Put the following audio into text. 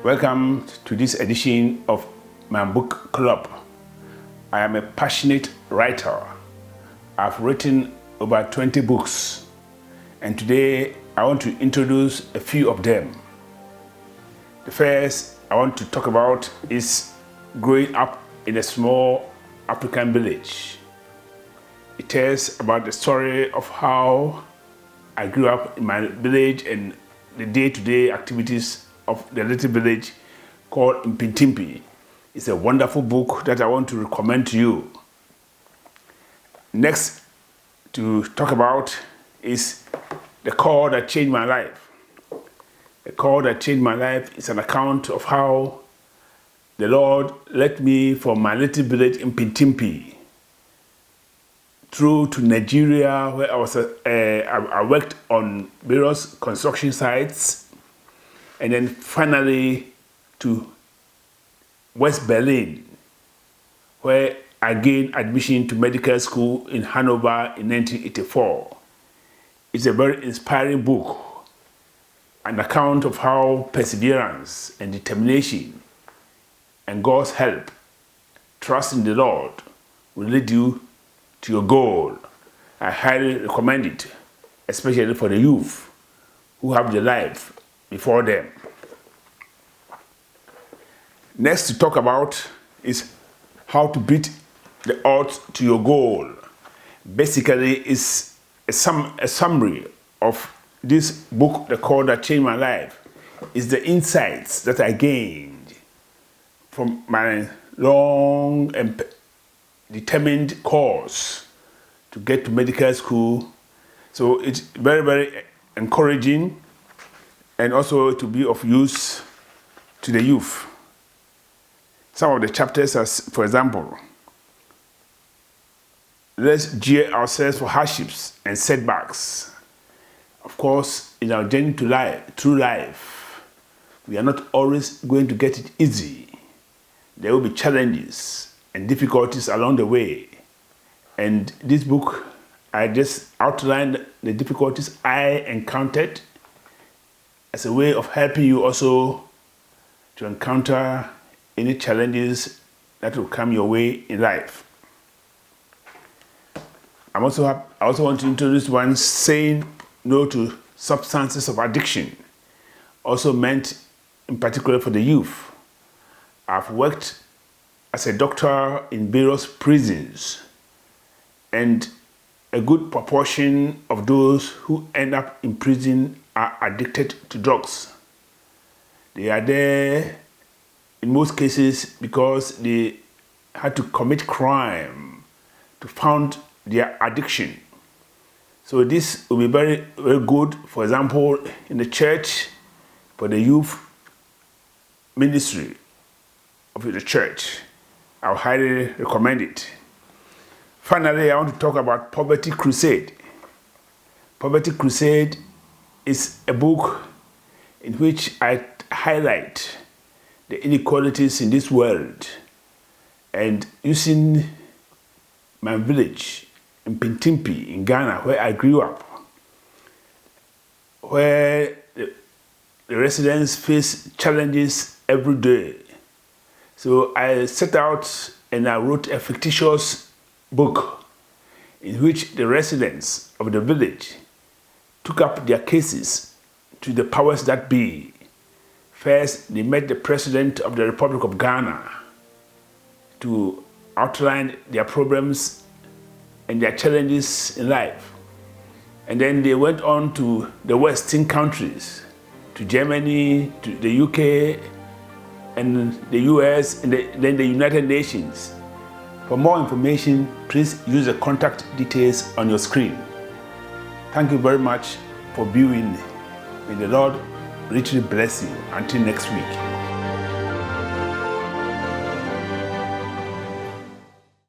Welcome to this edition of my book club. I am a passionate writer. I've written over 20 books, and today I want to introduce a few of them. The first I want to talk about is growing up in a small African village. It tells about the story of how I grew up in my village and the day-to-day activities of the little village called Mpintimpi. It's a wonderful book that I want to recommend to you. Next to talk about is The Call That Changed My Life. The Call That Changed My Life is an account of how the Lord led me from my little village in Mpintimpi through to Nigeria, where I worked on various construction sites, and then finally to West Berlin, where I gained admission to medical school in Hanover in 1984. It's a very inspiring book, an account of how perseverance and determination and God's help, trust in the Lord, will lead you to your goal. I highly recommend it, especially for the youth who have their life before them. Next to talk about is how to beat the odds to your goal. Basically, it's a summary of this book, The Call That Changed My Life. It's the insights that I gained from my long and determined course to get to medical school. So it's very, very encouraging and also to be of use to the youth. Some of the chapters are, for example, let's jeer ourselves for hardships and setbacks. Of course, in our journey to life, through life, we are not always going to get it easy. There will be challenges and difficulties along the way. And this book, I just outlined the difficulties I encountered as a way of helping you also to encounter any challenges that will come your way in life. I also want to introduce one, saying no to substances of addiction, also meant in particular for the youth. I've worked as a doctor in various prisons, and a good proportion of those who end up in prison are addicted to drugs. They are there in most cases because they had to commit crime to found their addiction. So this will be very, very good, for example, in the church, for the youth ministry of the church. I highly recommend it. Finally, I want to talk about Poverty Crusade. Poverty Crusade is a book in which I highlight the inequalities in this world, and using my village in Mpintimpi in Ghana, where I grew up, where the residents face challenges every day. So I set out and I wrote a fictitious book in which the residents of the village took up their cases to the powers that be. First, they met the President of the Republic of Ghana to outline their problems and their challenges in life. And then they went on to the Western countries, to Germany, to the UK, and the US, and then the United Nations. For more information, please use the contact details on your screen. Thank you very much for viewing. May the Lord richly bless you. Until next week.